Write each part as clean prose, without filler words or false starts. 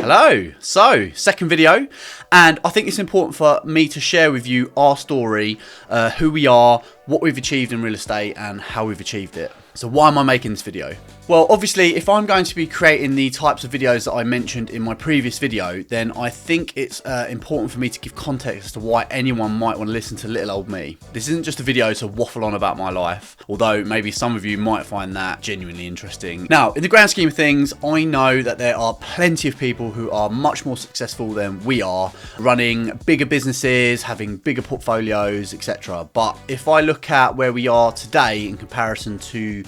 Hello. So, second video, and I think it's important for me to share with you our story, who we are, what we've achieved in real estate, and how we've achieved it. So why am I making this video? Well, obviously, if I'm going to be creating the types of videos that I mentioned in my previous video, then I think it's important for me to give context as to why anyone might want to listen to little old me. This isn't just a video to waffle on about my life, although maybe some of you might find that genuinely interesting. Now, in the grand scheme of things, I know that there are plenty of people who are much more successful than we are, running bigger businesses, having bigger portfolios, etc. But if I look at where we are today in comparison to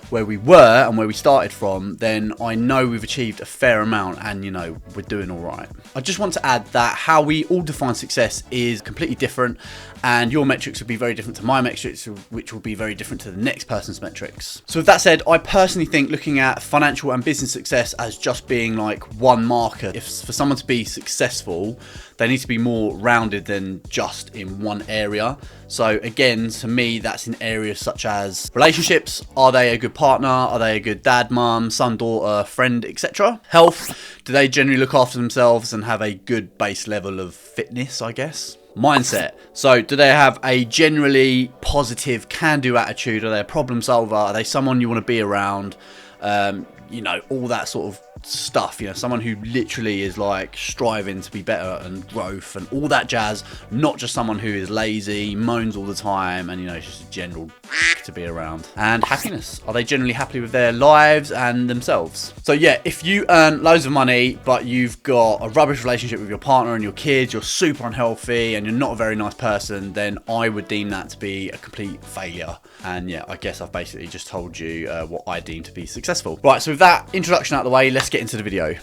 where we were and where we started from, then I know we've achieved a fair amount and, you know, we're doing all right. I just want to add that how we all define success is completely different, and your metrics will be very different to my metrics, which will be very different to the next person's metrics. So with that said, I personally think looking at financial and business success as just being like one marker. If for someone to be successful, they need to be more rounded than just in one area. So again, to me, that's in areas such as relationships. Are they a good partner? Are they a good dad, mum, son, daughter, friend, etc.? Health. Do they generally look after themselves and have a good base level of fitness, I guess? Mindset. So do they have a generally positive can-do attitude? Are they a problem solver? Are they someone you want to be around? You know, all that sort of stuff, you know, someone who literally is like striving to be better and growth and all that jazz, not just someone who is lazy, moans all the time, and, you know, just a general to be around. And happiness. Are they generally happy with their lives and themselves? So yeah, if you earn loads of money but you've got a rubbish relationship with your partner and your kids, you're super unhealthy and you're not a very nice person, then I would deem that to be a complete failure. And yeah, I guess I've basically just told you what I deem to be successful. Right, so with that introduction out of the way, let's get into the video.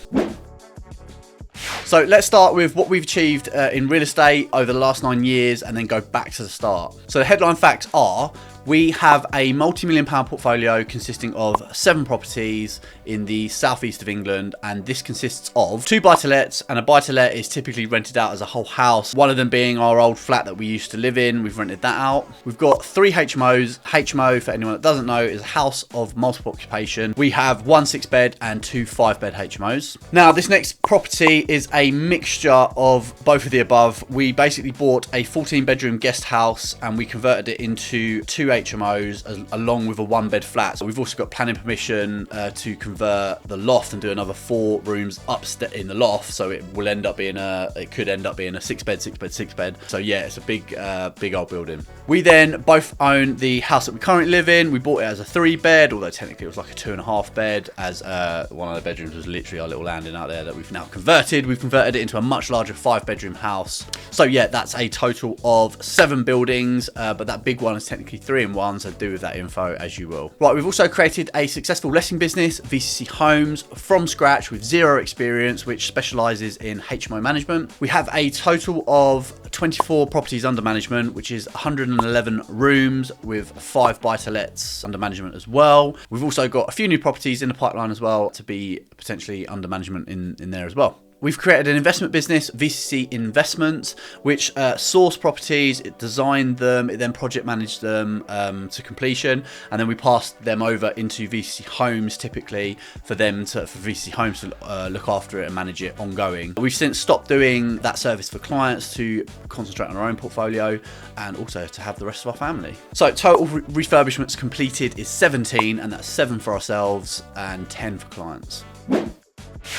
So let's start with what we've achieved in real estate over the last 9 years and then go back to the start. So the headline facts are: we have a multi-million-pound portfolio consisting of 7 properties in the southeast of England, and this consists of 2 buy-to-lets, and a buy-to-let is typically rented out as a whole house, one of them being our old flat that we used to live in. We've rented that out. We've got 3 HMOs. HMO, for anyone that doesn't know, is a house of multiple occupation. We have 1 6-bed and 2 5-bed HMOs. Now, this next property is a mixture of both of the above. We basically bought a 14-bedroom guest house and we converted it into 2 HMOs along with a 1-bed flat. So we've also got planning permission to convert the loft and do another 4 rooms upstairs in the loft. So it will end up being it could end up being a 6-bed, 6-bed, 6-bed. So yeah, it's a big old building. We then both own the house that we currently live in. We bought it as a 3-bed, although technically it was like a 2.5 bed, as one of the bedrooms was literally our little landing out there that we've now converted. We've converted it into a much larger 5-bedroom house. So yeah, that's a total of 7 buildings, but that big one is technically 3 in 1, so do with that info as you will. Right, we've also created a successful letting business, VCC Homes, from scratch with 0 experience, which specialises in HMO management. We have a total of 24 properties under management, which is 111 rooms with 5 buy-to-lets under management as well. We've also got a few new properties in the pipeline as well to be potentially under management in there as well. We've created an investment business, VCC Investments, which source properties, it designed them, it then project managed them to completion, and then we passed them over into VCC Homes typically for VCC Homes to look after it and manage it ongoing. We've since stopped doing that service for clients to concentrate on our own portfolio and also to have the rest of our family. So total refurbishments completed is 17, and that's 7 for ourselves and 10 for clients.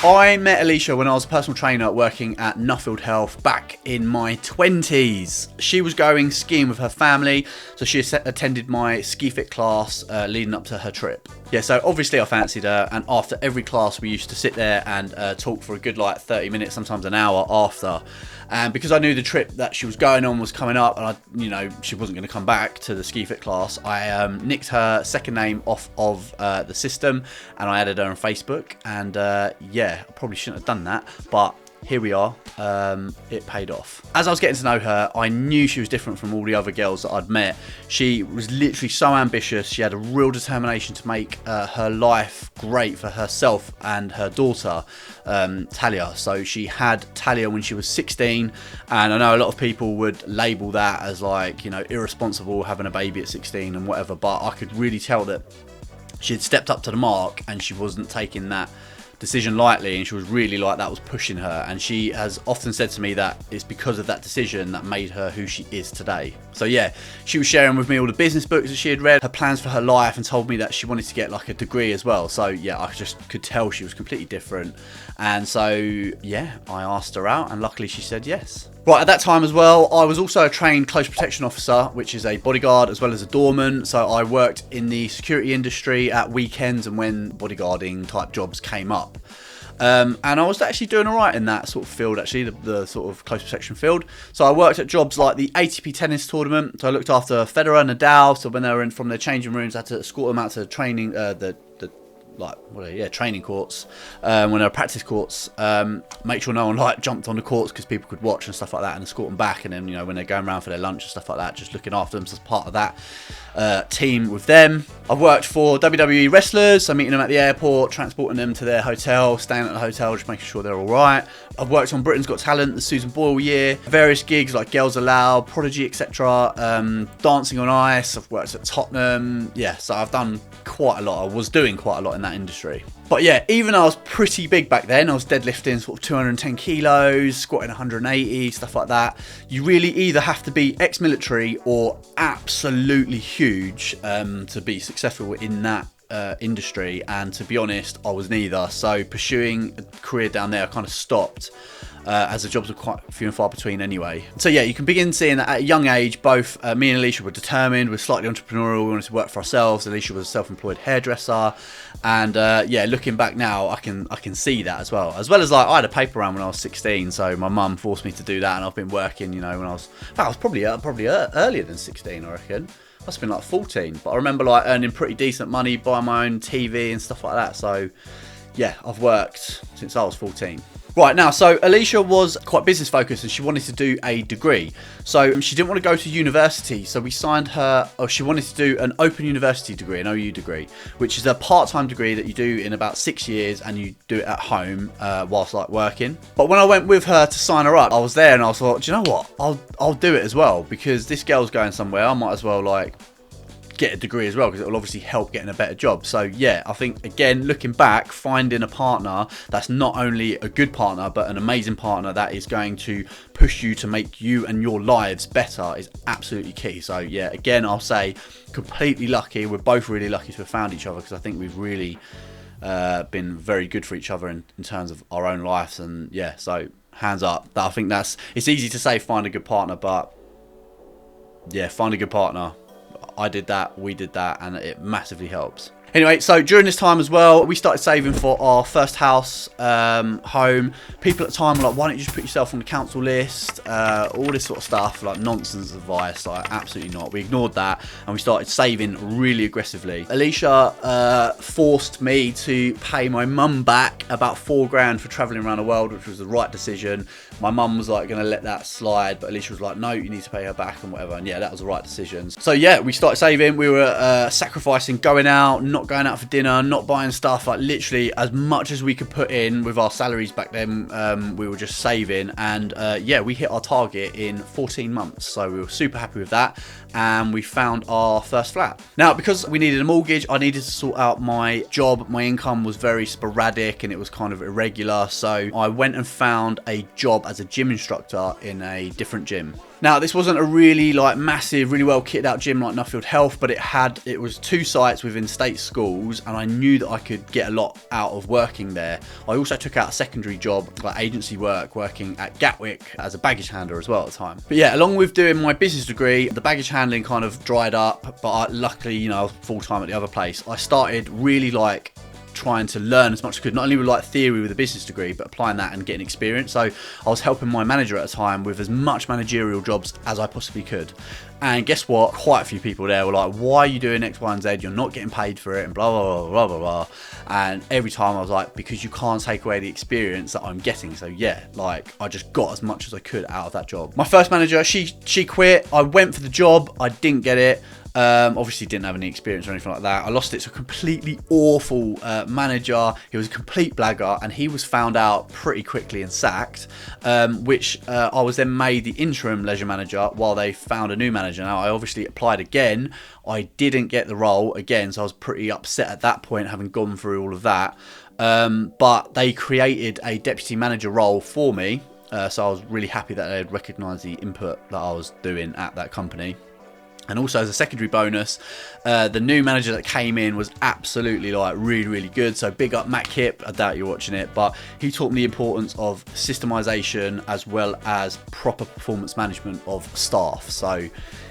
I met Alicia when I was a personal trainer working at Nuffield Health back in my 20s. She was going skiing with her family, so she attended my ski fit class leading up to her trip. Yeah, so obviously I fancied her, and after every class we used to sit there and talk for a good like 30 minutes, sometimes an hour after. And because I knew the trip that she was going on was coming up, and she wasn't going to come back to the ski fit class, I nicked her second name off of the system and I added her on Facebook. And yeah, I probably shouldn't have done that, but here we are. It paid off. As I was getting to know her, I knew she was different from all the other girls that I'd met. She was literally so ambitious. She had a real determination to make her life great for herself and her daughter, Talia. So she had Talia when she was 16, and I know a lot of people would label that as like, irresponsible, having a baby at 16 and whatever, but I could really tell that she had stepped up to the mark and she wasn't taking that decision lightly, and she was really like, that was pushing her, and she has often said to me that it's because of that decision that made her who she is today. So yeah, she was sharing with me all the business books that she had read, her plans for her life, and told me that she wanted to get like a degree as well. So yeah, I just could tell she was completely different, and so yeah, I asked her out, and luckily she said yes. Right, at that time as well, I was also a trained close protection officer, which is a bodyguard as well as a doorman. So I worked in the security industry at weekends and when bodyguarding type jobs came up. And I was actually doing all right in that sort of field, actually, the sort of close protection field. So I worked at jobs like the ATP tennis tournament. So I looked after Federer and Nadal. So when they were in from their changing rooms, I had to escort them out to training, training courts, when there were practice courts, make sure no one like jumped on the courts because people could watch and stuff like that, and escort them back. And then, you know, when they're going around for their lunch and stuff like that, just looking after them as part of that team with them. I've worked for WWE wrestlers, so meeting them at the airport, transporting them to their hotel, staying at the hotel, just making sure they're all right. I've worked on Britain's Got Talent, the Susan Boyle year, various gigs like Girls Aloud, Prodigy, etc. Dancing on Ice. I've worked at Tottenham. Yeah, so I've done quite a lot. I was doing quite a lot in that industry. But yeah, even though I was pretty big back then, I was deadlifting sort of 210 kilos, squatting 180, stuff like that. You really either have to be ex-military or absolutely huge to be successful in that industry, and to be honest, I was neither. So pursuing a career down there, I kind of stopped, as the jobs were quite few and far between anyway. So yeah, you can begin seeing that at a young age, both me and Alicia were determined, we're slightly entrepreneurial, we wanted to work for ourselves. Alicia was a self-employed hairdresser, and yeah, looking back now, I can see that as well as like I had a paper round when I was 16, so my mum forced me to do that, and I've been working, you know, when I was probably earlier than 16, I reckon. Must have been like 14, but I remember like earning pretty decent money, buying my own TV and stuff like that. So yeah, I've worked since I was 14. Right, now, so Alicia was quite business focused and she wanted to do a degree. So she didn't want to go to university, so we signed her, or she wanted to do an open university degree, an OU degree, which is a part-time degree that you do in about 6 years, and you do it at home whilst like working. But when I went with her to sign her up, I was there and I was like, do you know what, I'll do it as well, because this girl's going somewhere, I might as well like get a degree as well, because it will obviously help getting a better job. So yeah, I think again, looking back, finding a partner that's not only a good partner but an amazing partner that is going to push you to make you and your lives better is absolutely key. So yeah, again, I'll say completely lucky. We're both really lucky to have found each other, because I think we've really been very good for each other in terms of our own lives. And yeah, so hands up. I think it's easy to say find a good partner, but yeah, find a good partner. I did that, we did that, and it massively helps. Anyway, so during this time as well, we started saving for our first house, home. People at the time were like, why don't you just put yourself on the council list? All this sort of stuff, like nonsense advice, like absolutely not. We ignored that and we started saving really aggressively. Alicia forced me to pay my mum back about $4 for travelling around the world, which was the right decision. My mum was like going to let that slide, but Alicia was like, no, you need to pay her back and whatever. And yeah, that was the right decision. So yeah, we started saving. We were sacrificing going out, not going out for dinner, not buying stuff, like literally as much as we could put in with our salaries back then. We were just saving, and yeah, we hit our target in 14 months, so we were super happy with that, and we found our first flat. Now, because we needed a mortgage, I needed to sort out my job. My income was very sporadic and it was kind of irregular, so I went and found a job as a gym instructor in a different gym. Now, this wasn't a really like massive, really well kitted out gym like Nuffield Health, but it was 2 sites within state schools, and I knew that I could get a lot out of working there. I also took out a secondary job, like agency work, working at Gatwick as a baggage handler as well at the time. But yeah, along with doing my business degree, the baggage handling kind of dried up, but luckily, you know, I was full-time at the other place. I started really like trying to learn as much as I could, not only with like theory with a business degree, but applying that and getting experience. So I was helping my manager at the time with as much managerial jobs as I possibly could. And guess what? Quite a few people there were like, why are you doing X, Y, and Z? You're not getting paid for it, and blah, blah, blah, blah, blah. And every time I was like, because you can't take away the experience that I'm getting. So yeah, like I just got as much as I could out of that job. My first manager, she quit. I went for the job. I didn't get it. Obviously didn't have any experience or anything like that. I lost it to a completely awful manager. He was a complete blagger, and he was found out pretty quickly and sacked, which I was then made the interim leisure manager while they found a new manager. Now, I obviously applied again. I didn't get the role again, so I was pretty upset at that point, having gone through all of that. But they created a deputy manager role for me. So I was really happy that they had recognised the input that I was doing at that company. And also as a secondary bonus, the new manager that came in was absolutely like really good. So big up Matt Kipp. I doubt you're watching it, but he taught me the importance of systemization as well as proper performance management of staff. So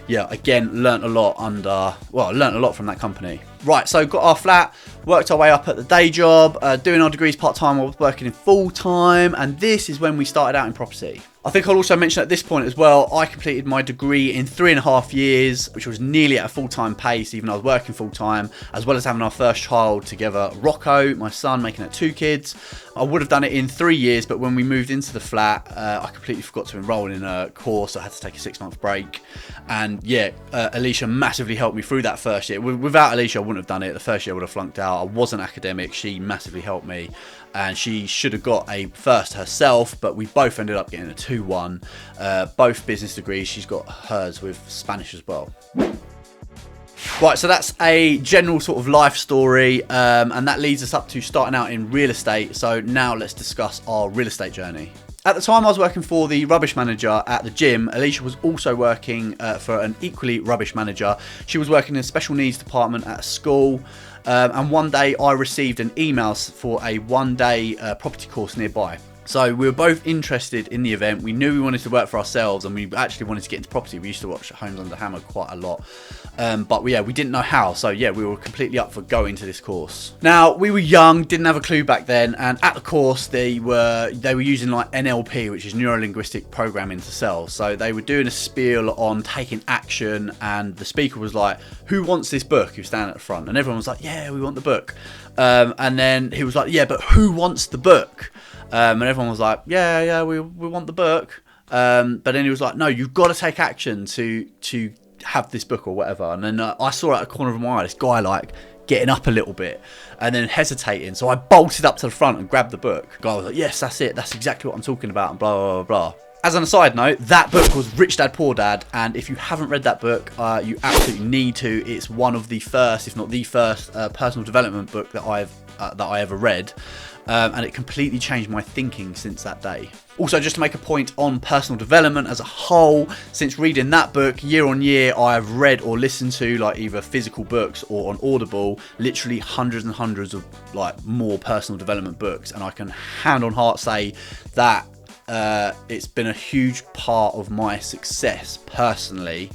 yeah, again, learnt a lot from that company. Right, so got our flat, worked our way up at the day job, doing our degrees part-time while working in full-time, and this is when we started out in property. I think I'll also mention at this point as well, I completed my degree in 3.5 years, which was nearly at a full-time pace, even though I was working full-time, as well as having our first child together, Rocco, my son, making it 2 kids. I would have done it in 3 years, but when we moved into the flat, I completely forgot to enroll in a course. I had to take a 6-month break. And yeah, Alicia massively helped me through that first year. Without Alicia, I wouldn't have done it. The first year I would have flunked out. I wasn't academic. She massively helped me. And she should have got a first herself, but we both ended up getting a 2-1. Both business degrees. She's got hers with Spanish as well. Right, so that's a general sort of life story, and that leads us up to starting out in real estate. So now let's discuss our real estate journey. At the time I was working for the rubbish manager at the gym, Alicia was also working for an equally rubbish manager. She was working in a special needs department at a school, and one day I received an email for a 1-day property course nearby. So we were both interested in the event. We knew we wanted to work for ourselves, and we actually wanted to get into property. We used to watch Homes Under Hammer quite a lot, but yeah, we didn't know how. So yeah, we were completely up for going to this course. Now we were young, didn't have a clue back then, and at the course they were using like NLP, which is neuro linguistic programming, to sell. So they were doing a spiel on taking action, and the speaker was like, "Who wants this book?" He was standing at the front, and everyone was like, "Yeah, we want the book." And then he was like, "Yeah, but who wants the book?" And everyone was like, yeah, we want the book. But then he was like, no, you've got to take action to have this book or whatever. And then I saw out of the corner of my eye this guy like getting up a little bit and then hesitating. So I bolted up to the front and grabbed the book. The guy was like, yes, that's it. That's exactly what I'm talking about, and blah, blah, blah, blah. As an aside note, that book was Rich Dad Poor Dad, and if you haven't read that book, you absolutely need to. It's one of the first, if not the first, personal development book that I ever read. And it completely changed my thinking since that day. Also, just to make a point on personal development as a whole, since reading that book, year on year, I have read or listened to like either physical books or on Audible, literally hundreds and hundreds of like more personal development books. And I can hand on heart say that it's been a huge part of my success personally.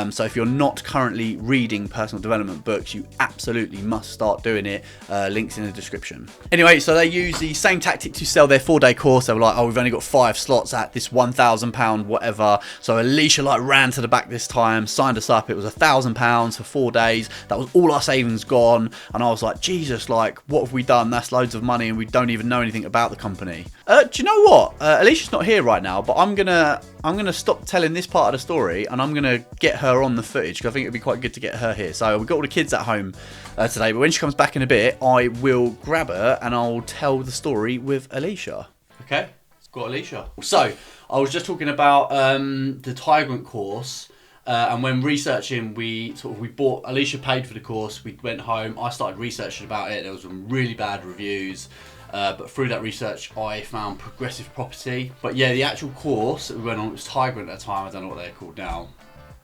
So if you're not currently reading personal development books, you absolutely must start doing it. Links in the description. Anyway, so they use the same tactic to sell their 4-day course. They were like, oh, we've only got 5 slots at this £1,000 whatever. So Alicia like ran to the back this time, signed us up. It was £1,000 for 4 days. That was all our savings gone. And I was like, Jesus, like, what have we done? That's loads of money, and we don't even know anything about the company. Do you know what? Alicia's not here right now, but I'm gonna stop telling this part of the story, and I'm gonna get her on the footage, because I think it'd be quite good to get her here. So we've got all the kids at home today, but when she comes back in a bit, I will grab her and I'll tell the story with Alicia. Okay, it's got Alicia. So I was just talking about the Tigrant course, and when researching, we bought. Alicia paid for the course. We went home. I started researching about it. There was some really bad reviews. But through that research, I found Progressive Property. But yeah, the actual course that we went on, it was Tigrant at the time. I don't know what they're called now.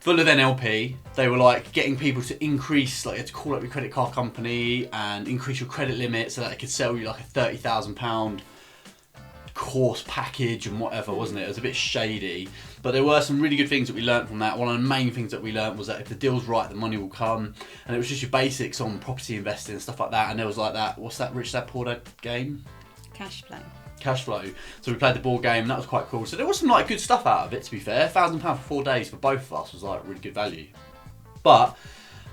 Full of NLP. They were like getting people to increase, like you had to call up your credit card company and increase your credit limit so that they could sell you like a £30,000 course package and whatever, wasn't it? It was a bit shady. But there were some really good things that we learned from that. One of the main things that we learned was that if the deal's right, the money will come. And it was just your basics on property investing and stuff like that. And there was like that, what's that Rich Dad Poor Dad game? Cash flow. So we played the board game, and that was quite cool. So there was some like good stuff out of it, to be fair. £1,000 for 4 days for both of us was like really good value. But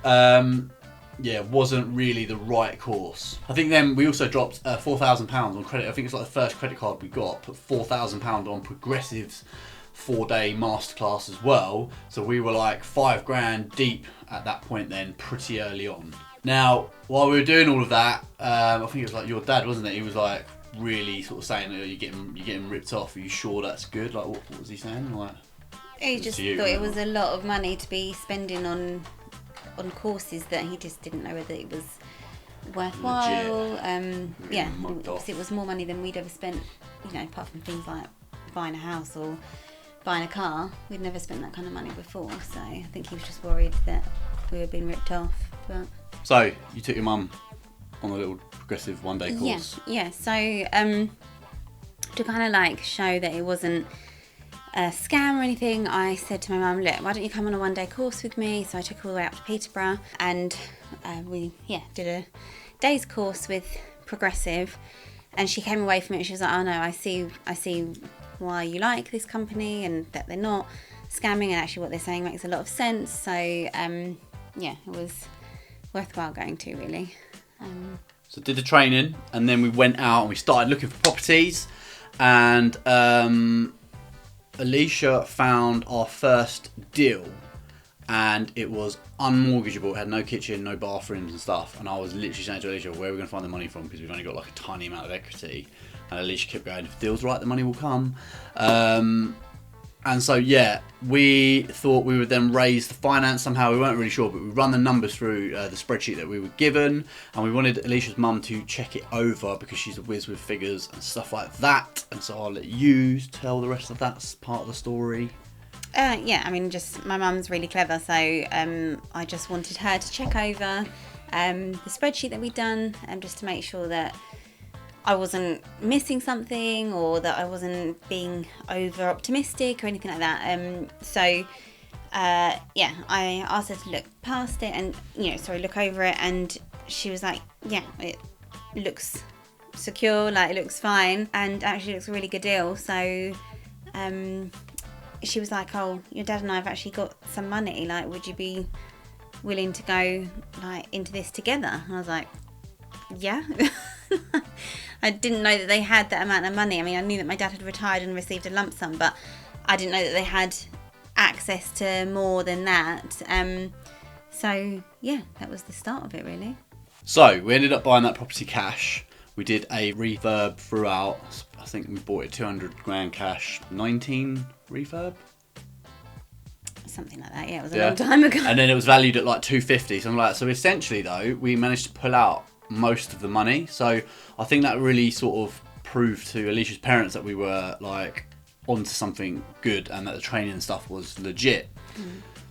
yeah, it wasn't really the right course. I think then we also dropped £4,000 on credit. I think it's like the first credit card we got, put £4,000 on Progressive's 4-day masterclass as well. So we were like £5,000 deep at that point then, pretty early on. Now, while we were doing all of that, I think it was like your dad, wasn't it? He was like really sort of saying, oh, you're getting ripped off. Are you sure that's good? Like, what was he saying? Like, he just thought it was a lot of money to be spending on courses that he just didn't know whether it was worthwhile. Yeah, mugged off. it was more money than we'd ever spent, apart from things like buying a house or buying a car. We'd never spent that kind of money before, so I think he was just worried that we were being ripped off. But So you took your mum on a little progressive one-day course. Yeah. So to kind of like show that it wasn't a scam or anything, I said to my mum, look, why don't you come on a one-day course with me? So I took her all the way up to Peterborough, and we did a day's course with Progressive, and she came away from it and she was like, oh no, I see why you like this company and that they're not scamming, and actually what they're saying makes a lot of sense. So it was worthwhile going to, really. So did the training, and then we went out and we started looking for properties, and Alicia found our first deal, and it was unmortgageable. It had no kitchen, no bathrooms and stuff, and I was literally saying to Alicia, where are we going to find the money from, because we've only got like a tiny amount of equity. And Alicia kept going, if the deal's right, the money will come. And so, we thought we would then raise the finance somehow. We weren't really sure, but we run the numbers through the spreadsheet that we were given. And we wanted Alicia's mum to check it over because she's a whiz with figures and stuff like that. And so I'll let you tell the rest of that part of the story. Just my mum's really clever. So I just wanted her to check over the spreadsheet that we'd done, just to make sure that I wasn't missing something or that I wasn't being over optimistic or anything like that. I asked her to look past it and, look over it, and she was like, yeah, it looks secure, like it looks fine, and actually looks a really good deal. So she was like, oh, your dad and I have actually got some money, like, would you be willing to go like into this together? And I was like, yeah. I didn't know that they had that amount of money. I mean, I knew that my dad had retired and received a lump sum, but I didn't know that they had access to more than that. That was the start of it, really. So we ended up buying that property cash. We did a refurb throughout. I think we bought it 200 grand cash, 19 refurb. Something like that, yeah. It was a long time ago. And then it was valued at like 250, something like that. So essentially, though, we managed to pull out most of the money. So I think that really sort of proved to Alicia's parents that we were like onto something good and that the training and stuff was legit.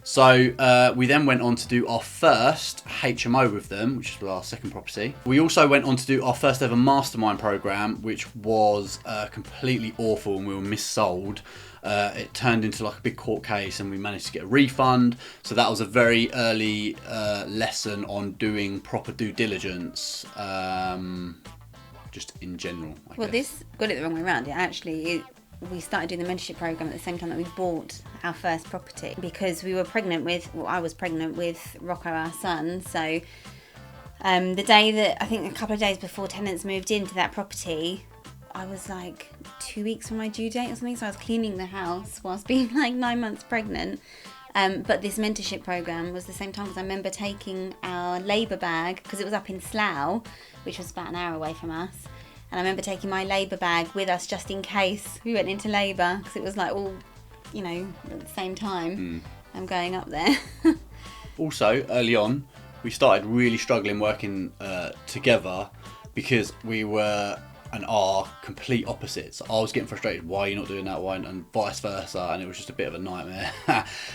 So we then went on to do our first HMO with them, which was our second property. We also went on to do our first ever mastermind program, which was completely awful, and we were missold. It turned into like a big court case, and we managed to get a refund. So that was a very early lesson on doing proper due diligence, just in general, I guess. This got it the wrong way around. We started doing the mentorship program at the same time that we bought our first property, because we were pregnant with, I was pregnant with Rocco, our son. So the day that, I think a couple of days before tenants moved into that property, I was like 2 weeks from my due date or something. So I was cleaning the house whilst being like 9 months pregnant. But this mentorship program was the same time, because I remember taking our labour bag, because it was up in Slough, which was about an hour away from us. And I remember taking my labour bag with us just in case we went into labour, because it was like all, at the same time. I'm going up there. Also, early on, we started really struggling working together, because we were and are complete opposites. I was getting frustrated, why are you not doing that, why, and vice versa, and it was just a bit of a nightmare.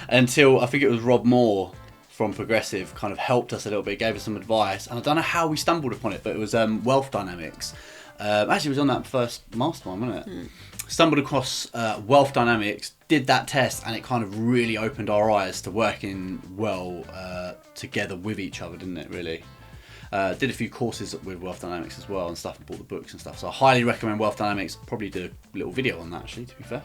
Until I think it was Rob Moore from Progressive kind of helped us a little bit, gave us some advice, and I don't know how we stumbled upon it, but it was wealth dynamics. Actually, it was on that first mastermind, wasn't it? Stumbled across wealth dynamics, did that test, and it kind of really opened our eyes to working well together with each other, didn't it, really? Did a few courses with wealth dynamics as well and stuff, and bought the books and stuff. So I highly recommend wealth dynamics. Probably did a little video on that, actually, to be fair.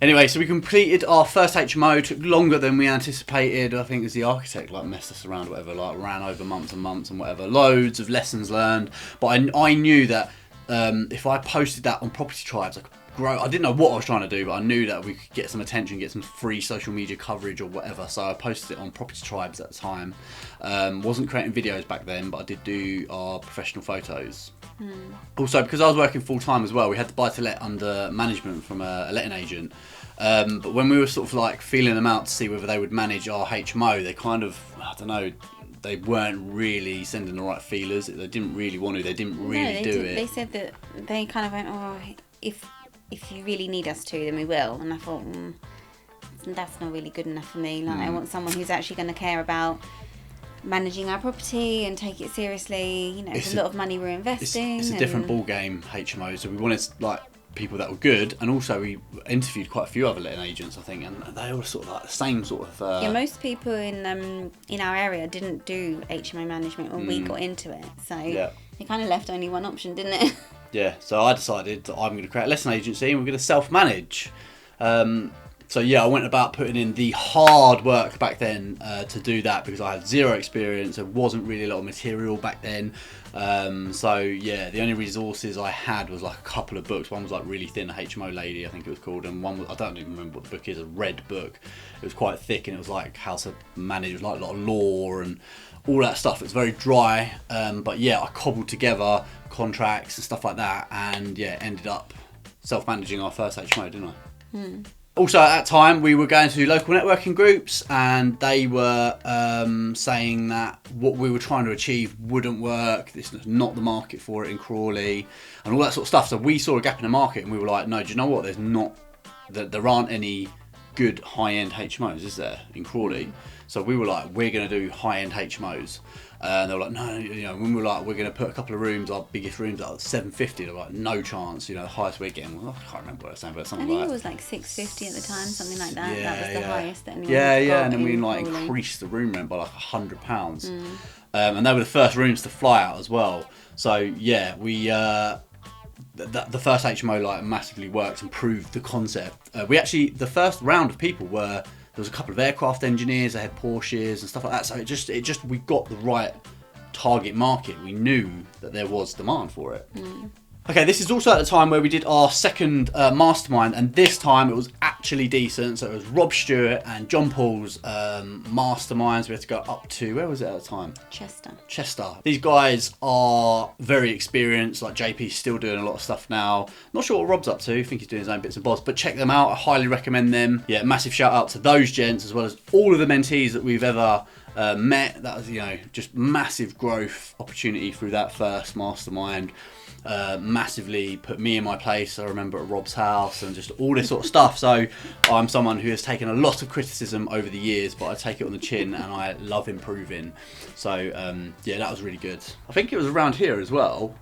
Anyway, so we completed our first HMO. Took longer than we anticipated. I think as the architect messed us around, or whatever, ran over months and months and whatever. Loads of lessons learned. But I knew that if I posted that on Property Tribes, I could grow. I didn't know what I was trying to do, but I knew that we could get some attention, get some free social media coverage or whatever. So I posted it on Property Tribes at the time. Wasn't creating videos back then, but I did do our professional photos. Also, because I was working full time as well, we had the buy-to-let under management from a letting agent. But when we were sort of like feeling them out to see whether they would manage our HMO, they kind of, I don't know, they weren't really sending the right feelers. They didn't really want to. They didn't really do it. They said that they kind of went, oh, if you really need us to, then we will. And I thought, that's not really good enough for me. Like, I want someone who's actually going to care about managing our property and take it seriously. You know, it's a lot of money we're investing. It's a different ball game, HMO. So we wanted like people that were good, and also we interviewed quite a few other letting agents, I think, and they were sort of like the same sort of. Yeah, most people in our area didn't do HMO management when we got into it, so it kind of left only one option, didn't it? Yeah, so I decided that I'm going to create a letting agency and we're going to self-manage. So yeah, I went about putting in the hard work back then to do that, because I had zero experience. There wasn't really a lot of material back then. So yeah, the only resources I had was like a couple of books. One was like really thin, HMO Lady, I think it was called, and one was, I don't even remember what the book is, a red book. It was quite thick and it was like how to manage, it was like a lot of law and all that stuff. It was very dry, but yeah, I cobbled together contracts and stuff like that, and yeah, ended up self-managing our first HMO, didn't I? Also, at that time, we were going to local networking groups, and they were saying that what we were trying to achieve wouldn't work. This was not the market for it in Crawley, and all that sort of stuff. So we saw a gap in the market, and we were like, no, do you know what? There aren't any good high-end HMOs, is there, in Crawley? So we were like, we're going to do high-end HMOs. And they were like, no, you know, when we were like, we're going to put a couple of rooms, our biggest rooms are 750. They were like, no chance, you know, the highest we're getting. Well, I can't remember what I was saying, but something like that. I think it was like 650 at the time, something like that. Yeah, that was the highest that anyone had got. And then we like increased the room rent by like £100. And they were the first rooms to fly out as well. So yeah, we the first HMO like massively worked and proved the concept. We actually, the first round of people were, there was a couple of aircraft engineers, they had Porsches and stuff like that. So it just we got the right target market. We knew that there was demand for it. Okay, this is also at the time where we did our second mastermind, and this time it was actually decent. So it was Rob Stewart and John Paul's masterminds. We had to go up to, where was it at the time? Chester. These guys are very experienced. Like JP's still doing a lot of stuff now. Not sure what Rob's up to. I think he's doing his own bits and bobs, but check them out. I highly recommend them. Yeah, massive shout out to those gents, as well as all of the mentees that we've ever met. That was, you know, just massive growth opportunity through that first mastermind. Massively put me in my place. I remember at Rob's house and just all this sort of stuff. So I'm someone who has taken a lot of criticism over the years, but I take it on the chin and I love improving. So yeah, that was really good. I think it was around here as well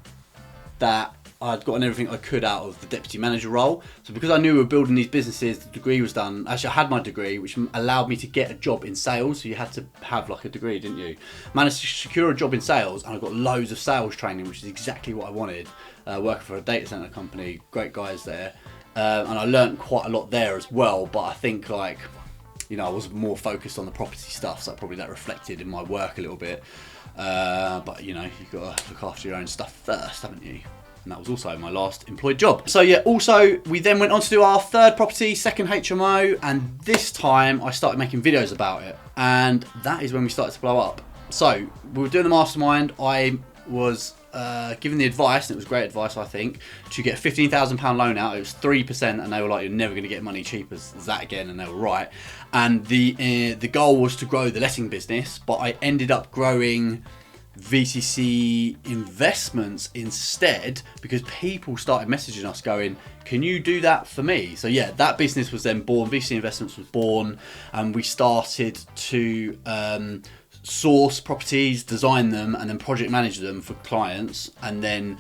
that I'd gotten everything I could out of the deputy manager role. So because I knew we were building these businesses, the degree was done. Actually, I had my degree, which allowed me to get a job in sales. So you had to have like a degree, didn't you? Managed to secure a job in sales, and I got loads of sales training, which is exactly what I wanted. Working for a data center company, great guys there. And I learn't quite a lot there as well. But I think, like, you know, I was more focused on the property stuff, so probably that reflected in my work a little bit. But you know, you've got to look after your own stuff first, haven't you? And that was also my last employed job. So yeah, also we then went on to do our third property, second HMO, and this time I started making videos about it, and that is when we started to blow up. So we were doing the mastermind. I was given the advice, and it was great advice, I think, to get a £15,000 loan out. It was 3%, and they were like, you're never going to get money cheap as that again, and they were right. And the goal was to grow the letting business, but I ended up growing VCC investments instead, because people started messaging us going, can you do that for me? So yeah, that business was then born. VCC investments was born, and we started to source properties, design them, and then project manage them for clients. And then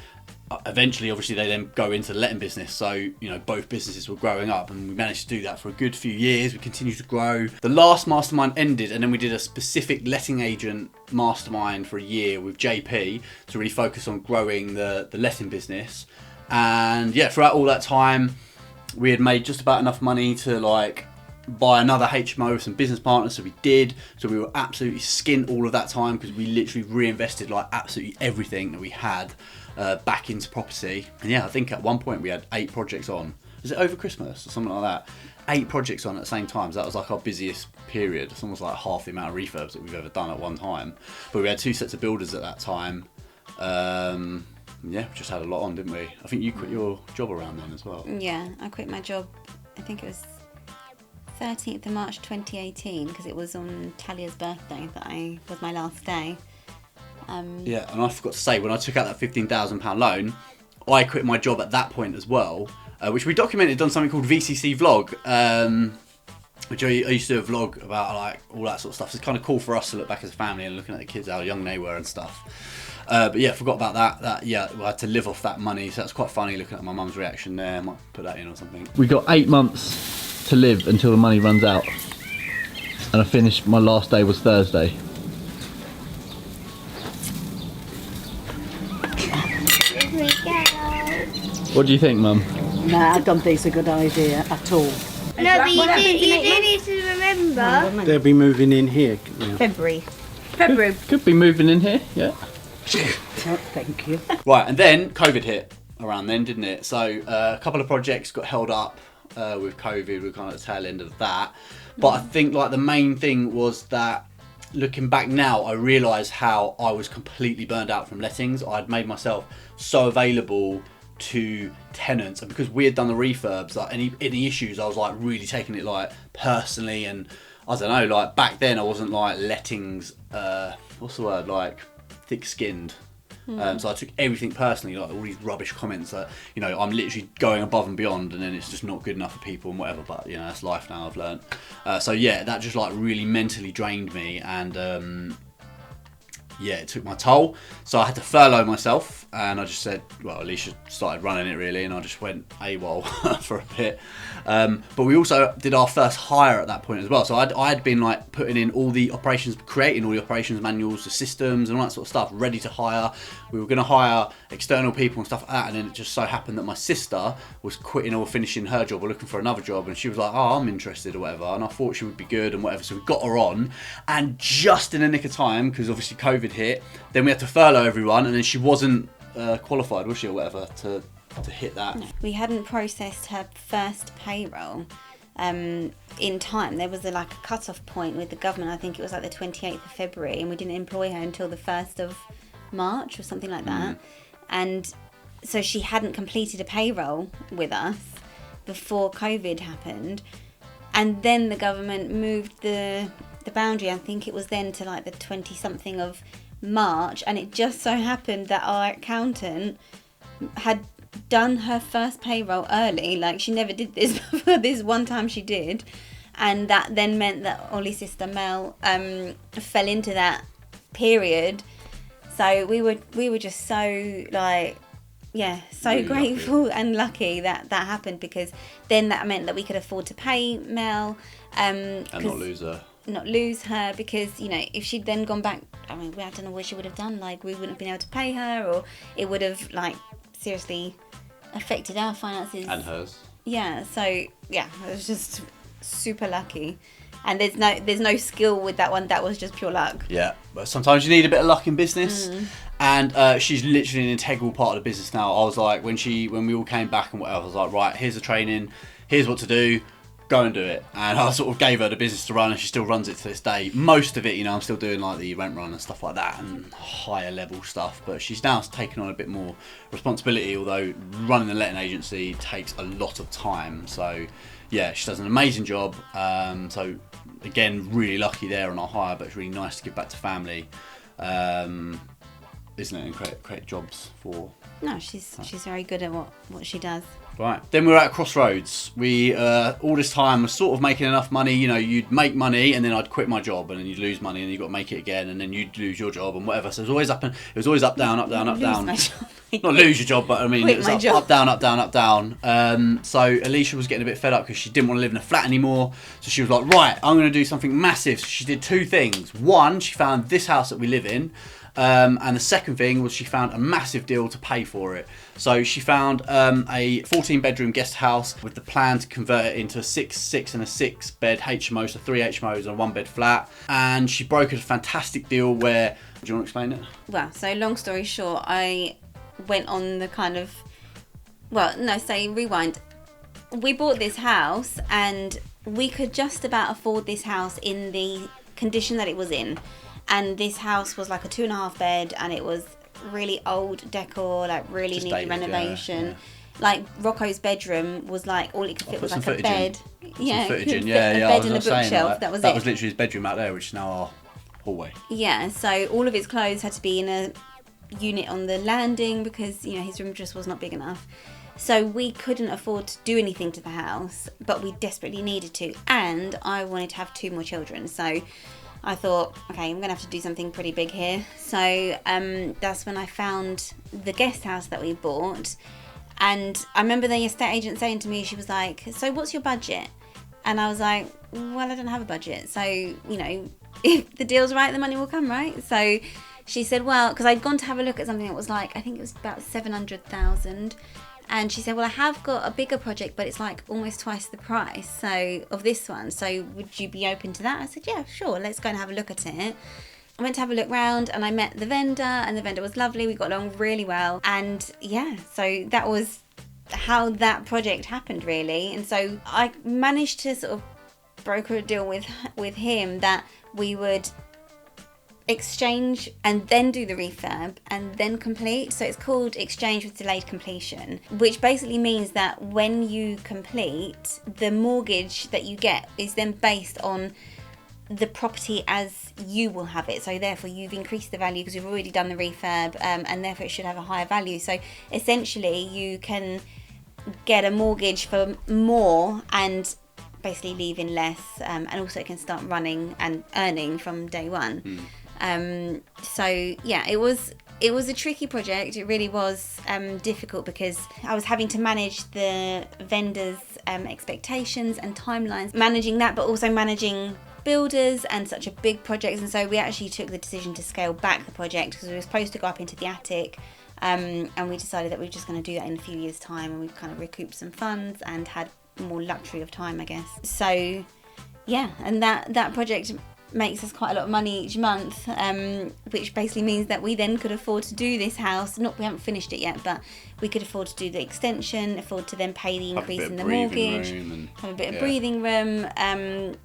eventually, obviously, they then go into the letting business. So, you know, both businesses were growing up, and we managed to do that for a good few years. We continued to grow. The last mastermind ended, and then we did a specific letting agent mastermind for a year with JP to really focus on growing the letting business. And yeah, throughout all that time, we had made just about enough money to like buy another HMO with some business partners, so we did. So we were absolutely skint all of that time, because we literally reinvested like absolutely everything that we had back into property. And yeah, I think at one point we had 8 projects on. Was it over Christmas or something like that? 8 projects on at the same time. So that was like our busiest period. It's almost like half the amount of refurbs that we've ever done at one time. But we had 2 sets of builders at that time. Yeah, we just had a lot on, didn't we? I think you quit your job around then as well. Yeah, I quit my job, I think it was 13th of March 2018, because it was on Talia's birthday that was my last day. Yeah, and I forgot to say, when I took out that £15,000 loan, I quit my job at that point as well, which we documented on something called VCC Vlog, which I used to do a vlog about like all that sort of stuff. So it's kind of cool for us to look back as a family and looking at the kids, how young they were and stuff. But yeah, forgot about that. Yeah, we had to live off that money, so that's quite funny looking at my mum's reaction there. I might put that in or something. We got 8 months to live until the money runs out, and I finished. My last day was Thursday. Here we go. What do you think, Mum? No, I don't think it's a good idea at all. No, but you do need to remember. They'll be moving in here now. February. Could be moving in here, yeah. Thank you. Right, and then COVID hit around then, didn't it? So a couple of projects got held up with COVID. We're kind of at the tail end of that. But I think like the main thing was that looking back now, I realised how I was completely burned out from lettings. I'd made myself so available to tenants, and because we had done the refurbs, like any issues, I was like really taking it like personally, and I don't know, like back then I wasn't like lettings, what's the word, like thick-skinned. So I took everything personally, like all these rubbish comments that, you know, I'm literally going above and beyond, and then it's just not good enough for people and whatever. But you know, that's life now, I've learned. So yeah, that just like really mentally drained me, and yeah, it took my toll. So I had to furlough myself, and I just said, well, Alicia started running it really, and I just went AWOL for a bit. But we also did our first hire at that point as well. So I'd been like putting in all the operations, creating all the operations manuals, the systems and all that sort of stuff, ready to hire. We were going to hire external people and stuff like that, and then it just so happened that my sister was quitting or finishing her job or looking for another job, and she was like, oh, I'm interested or whatever, and I thought she would be good and whatever. So we got her on, and just in the nick of time, because obviously COVID hit, then we had to furlough everyone, and then she wasn't qualified, was she, or whatever, to hit that. We hadn't processed her first payroll in time. There was like a cut-off point with the government. I think it was like the 28th of February, and we didn't employ her until the 1st of March or something like that. And so she hadn't completed a payroll with us before COVID happened. And then the government moved the boundary, I think it was then to like the 20-something of March, and it just so happened that our accountant had done her first payroll early. Like, she never did this before, this one time she did, and that then meant that Oli's sister Mel fell into that period. So we were just so like, yeah, so really grateful lucky. And lucky that happened, because then that meant that we could afford to pay Mel and not lose her, because, you know, if she'd then gone back, I mean, I don't know what she would have done. Like, we wouldn't have been able to pay her, or it would have like seriously affected our finances and hers. Yeah, so yeah, it was just super lucky. And there's no skill with that one. That was just pure luck. Yeah, but sometimes you need a bit of luck in business. And she's literally an integral part of the business now. I was like, when we all came back and whatever, I was like, right, here's the training, here's what to do, go and do it. And I sort of gave her the business to run, and she still runs it to this day. Most of it, you know, I'm still doing like the rent run and stuff like that, and higher level stuff. But she's now taken on a bit more responsibility, although running the letting agency takes a lot of time. So yeah, she does an amazing job. So again, really lucky there on our hire, but it's really nice to give back to family, isn't it? And create jobs for. No, she's very good at what she does. Right. Then we were at a crossroads. We all this time was sort of making enough money. You know, you'd make money, and then I'd quit my job, and then you'd lose money, and you got to make it again, and then you'd lose your job and whatever. So it was always up, down, up, down, up, down. Not lose your job, but I mean, it was up, down, up, down, up, down. So Alicia was getting a bit fed up because she didn't want to live in a flat anymore. So she was like, right, I'm going to do something massive. So she did two things. One, she found this house that we live in. And the second thing was she found a massive deal to pay for it. So she found a 14-bedroom guest house with the plan to convert it into a 6 and a 6-bed HMO, so 3 HMOs and a 1-bed flat. And she brokered a fantastic deal where... Do you want to explain it? Well, so long story short, I went on the kind of... rewind. We bought this house, and we could just about afford this house in the condition that it was in. And this house was like a 2.5 bed, and it was really old decor, like really needed renovation. like Rocco's bedroom was like all it could fit was like a bed. Yeah, some footage could in. fit Yeah, a yeah. bed I was and a saying, bookshelf. like, That was that it. was literally his bedroom out there, which is now our hallway. Yeah, so all of his clothes had to be in a unit on the landing because, you know, his room just was not big enough. So we couldn't afford to do anything to the house, but we desperately needed to. And I wanted to have 2 more children. So I thought, okay, I'm going to have to do something pretty big here. So that's when I found the guest house that we bought. And I remember the estate agent saying to me, she was like, so what's your budget? And I was like, well, I don't have a budget. So, you know, if the deal's right, the money will come, right? So she said, well, because I'd gone to have a look at something that was like, I think it was about 700,000. And she said, well, I have got a bigger project, but it's like almost twice the price of this one. So would you be open to that? I said, yeah, sure. Let's go and have a look at it. I went to have a look round and I met the vendor, and the vendor was lovely. We got along really well. And yeah, so that was how that project happened, really. And so I managed to sort of broker a deal with him that we would exchange and then do the refurb and then complete. So it's called exchange with delayed completion, which basically means that when you complete, the mortgage that you get is then based on the property as you will have it. So therefore you've increased the value because you've already done the refurb, and therefore it should have a higher value. So essentially you can get a mortgage for more and basically leaving less, and also it can start running and earning from day one. So yeah, it was a tricky project. It really was difficult because I was having to manage the vendors' expectations and timelines, managing that, but also managing builders and such a big project. And so we actually took the decision to scale back the project because we were supposed to go up into the attic, and we decided that we were just going to do that in a few years' time, and we kind of recouped some funds and had more luxury of time, I guess. So yeah, and that project makes us quite a lot of money each month, which basically means that we then could afford to do this house. We haven't finished it yet, but we could afford to do the extension, afford to then pay the increase in the mortgage, have a bit of breathing room. And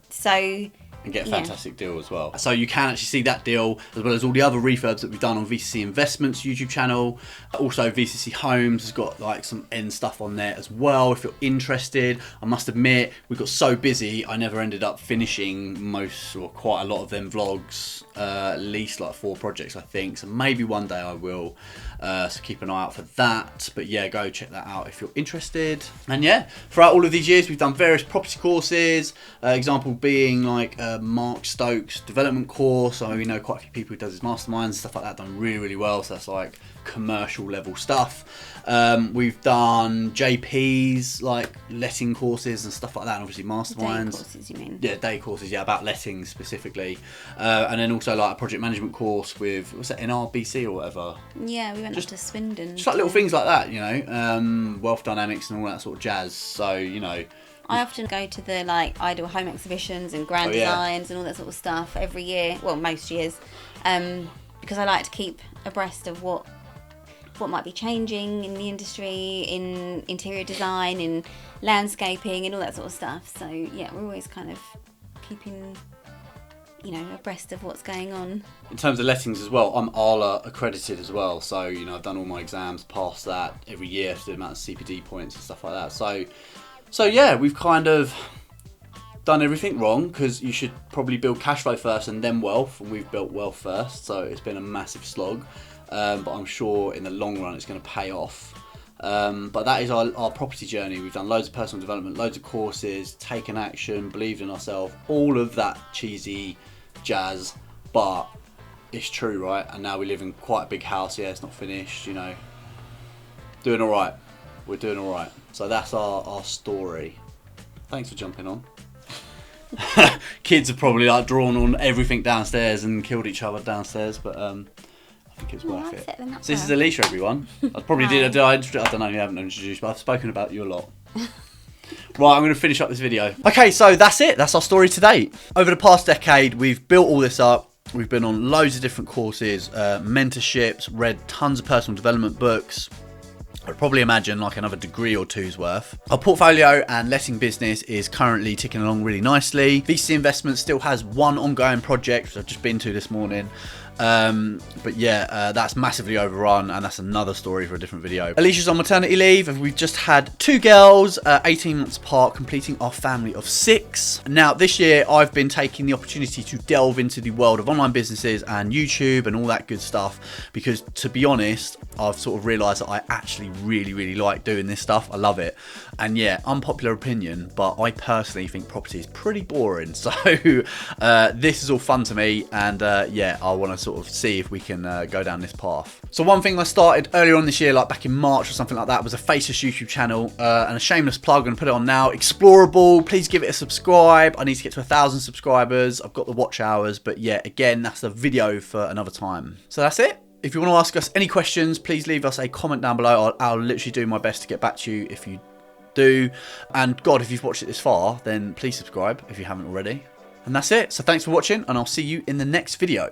get a fantastic deal as well. So you can actually see that deal as well as all the other refurbs that we've done on VCC Investments YouTube channel. Also VCC Homes has got like some end stuff on there as well if you're interested. I must admit, we got so busy I never ended up finishing most or quite a lot of them vlogs, at least like 4 projects I think, so maybe one day I will, so keep an eye out for that. But yeah, go check that out if you're interested. And yeah, throughout all of these years we've done various property courses, example being like Mark Stokes development course. So we know quite a few people who does his masterminds and stuff like that, done really, really well. So that's like commercial level stuff. We've done JP's like letting courses and stuff like that, and obviously masterminds. Day courses, you mean? Yeah, day courses, yeah, about letting specifically. And then also like a project management course with, what's that, NRBC or whatever? Yeah, we went up to Swindon. Just like little things like that, you know, wealth dynamics and all that sort of jazz. So, you know, I often go to the like Ideal Home exhibitions and grand designs and all that sort of stuff every year, well most years, because I like to keep abreast of what might be changing in the industry, in interior design, in landscaping and all that sort of stuff. So yeah, we're always kind of keeping, you know, abreast of what's going on. In terms of lettings as well, I'm ALA accredited as well. So, you know, I've done all my exams, passed that every year to the amount of CPD points and stuff like that. So yeah, we've kind of done everything wrong because you should probably build cash flow first and then wealth, and we've built wealth first. So it's been a massive slog, but I'm sure in the long run it's going to pay off. But that is our property journey. We've done loads of personal development, loads of courses, taken action, believed in ourselves, all of that cheesy jazz, but it's true, right? And now we live in quite a big house. Yeah, it's not finished, you know, doing all right. We're doing all right. So that's our story. Thanks for jumping on. Kids have probably like drawn on everything downstairs and killed each other downstairs, but I think it's worth it. So this is Alicia, everyone. I probably did. I don't know. You haven't introduced, but I've spoken about you a lot. Right, I'm going to finish up this video. Okay, so that's it. That's our story to date. Over the past decade, we've built all this up. We've been on loads of different courses, mentorships, read tons of personal development books. I'd probably imagine like another degree or two's worth. Our portfolio and letting business is currently ticking along really nicely. VC Investments still has one ongoing project, which I've just been to this morning, But yeah, that's massively overrun, and that's another story for a different video. Alicia's on maternity leave, and we've just had 2 girls, 18 months apart, completing our family of 6. Now, this year, I've been taking the opportunity to delve into the world of online businesses and YouTube and all that good stuff, because to be honest, I've sort of realised that I actually really like doing this stuff. I love it. And yeah, unpopular opinion, but I personally think property is pretty boring. So this is all fun to me, and yeah, I want to sort of see if we can go down this path. So one thing I started earlier on this year, like back in March or something like that, was a faceless YouTube channel, and a shameless plug. I'm going to put it on now. Explorable. Please give it a subscribe. I need to get to 1,000 subscribers. I've got the watch hours, but yeah, again, that's a video for another time. So that's it. If you want to ask us any questions, please leave us a comment down below. I'll literally do my best to get back to you if you do. And God, if you've watched it this far, then please subscribe if you haven't already. And that's it. So thanks for watching, and I'll see you in the next video.